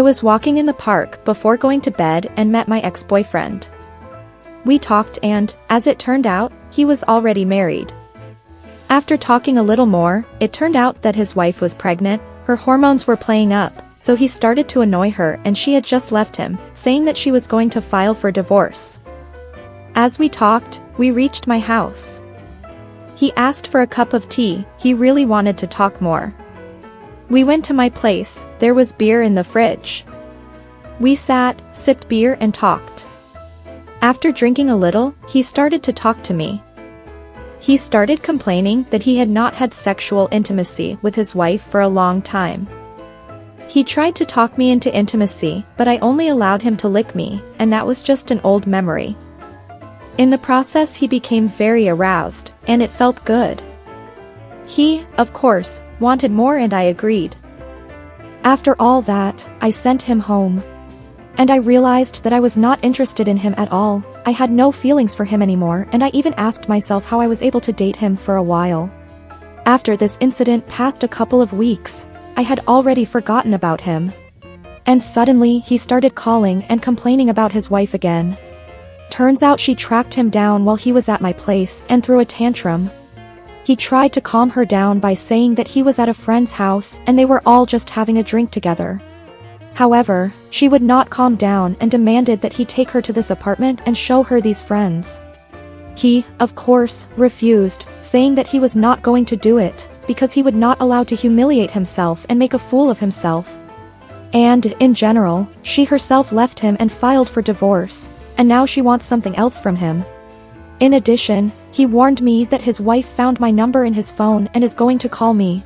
I was walking in the park before going to bed and met my ex-boyfriend. We talked and, as it turned out, he was already married. After talking a little more, it turned out that his wife was pregnant, her hormones were playing up, so he started to annoy her and she had just left him, saying that she was going to file for divorce. As we talked, we reached my house. He asked for a cup of tea, he really wanted to talk more. We went to my place, there was beer in the fridge. We sat, sipped beer and talked. After drinking a little, he started to talk to me. He started complaining that he had not had sexual intimacy with his wife for a long time. He tried to talk me into intimacy, but I only allowed him to lick me, and that was just an old memory. In the process he became very aroused, and it felt good. He, of course, wanted more and I agreed. After all that, I sent him home. And I realized that I was not interested in him at all, I had no feelings for him anymore and I even asked myself how I was able to date him for a while. After this incident passed a couple of weeks, I had already forgotten about him. And suddenly he started calling and complaining about his wife again. Turns out she tracked him down while he was at my place and threw a tantrum. He tried to calm her down by saying that he was at a friend's house and they were all just having a drink together. However, she would not calm down and demanded that he take her to this apartment and show her these friends. He, of course, refused, saying that he was not going to do it, because he would not allow to humiliate himself and make a fool of himself. And, in general, she herself left him and filed for divorce, and now she wants something else from him. In addition, he warned me that his wife found my number in his phone and is going to call me.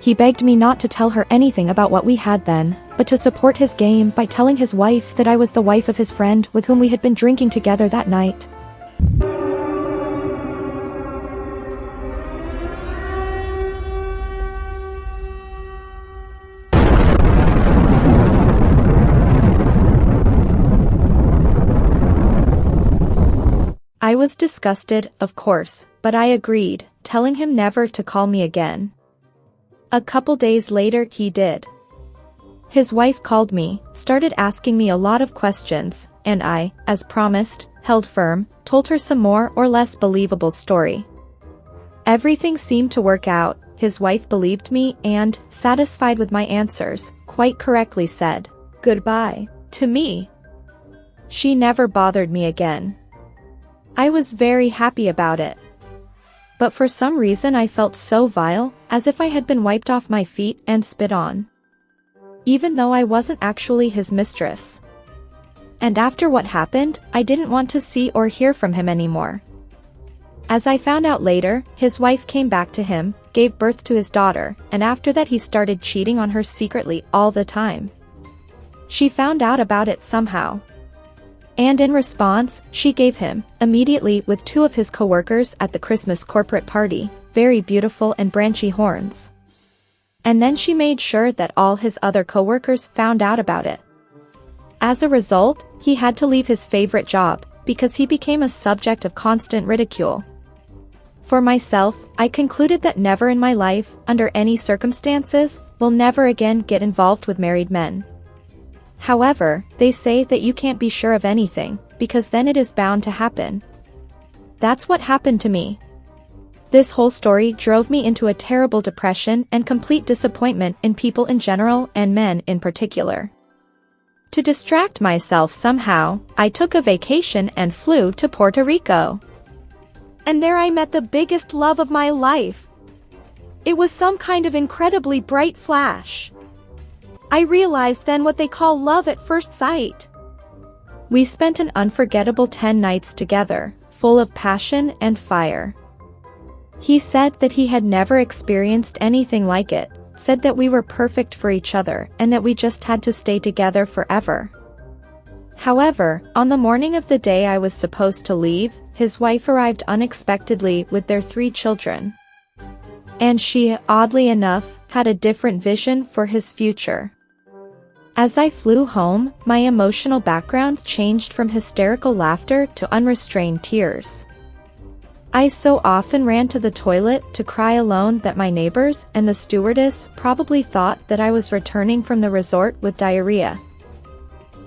He begged me not to tell her anything about what we had then, but to support his game by telling his wife that I was the wife of his friend with whom we had been drinking together that night. I was disgusted, of course, but I agreed, telling him never to call me again. A couple days later he did. His wife called me, started asking me a lot of questions, and I, as promised, held firm, told her some more or less believable story. Everything seemed to work out, his wife believed me and, satisfied with my answers, quite correctly said, "Goodbye," to me. She never bothered me again. I was very happy about it. But for some reason I felt so vile, as if I had been wiped off my feet and spit on. Even though I wasn't actually his mistress. And after what happened, I didn't want to see or hear from him anymore. As I found out later, his wife came back to him, gave birth to his daughter, and after that he started cheating on her secretly all the time. She found out about it somehow. And in response, she gave him, immediately with two of his co-workers at the Christmas corporate party, very beautiful and branchy horns. And then she made sure that all his other co-workers found out about it. As a result, he had to leave his favorite job, because he became a subject of constant ridicule. For myself, I concluded that never in my life, under any circumstances, will never again get involved with married men. However, they say that you can't be sure of anything, because then it is bound to happen. That's what happened to me. This whole story drove me into a terrible depression and complete disappointment in people in general and men in particular. To distract myself somehow, I took a vacation and flew to Puerto Rico. And there I met the biggest love of my life. It was some kind of incredibly bright flash. I realized then what they call love at first sight. We spent an unforgettable 10 nights together, full of passion and fire. He said that he had never experienced anything like it, said that we were perfect for each other and that we just had to stay together forever. However, on the morning of the day I was supposed to leave, his wife arrived unexpectedly with their 3 children. And she, oddly enough, had a different vision for his future. As I flew home, my emotional background changed from hysterical laughter to unrestrained tears. I so often ran to the toilet to cry alone that my neighbors and the stewardess probably thought that I was returning from the resort with diarrhea.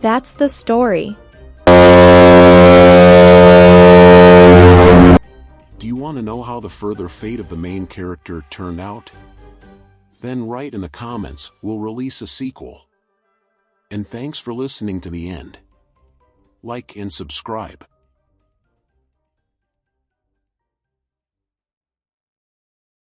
That's the story. Do you want to know how the further fate of the main character turned out? Then write in the comments, we'll release a sequel. And thanks for listening to the end. Like and subscribe.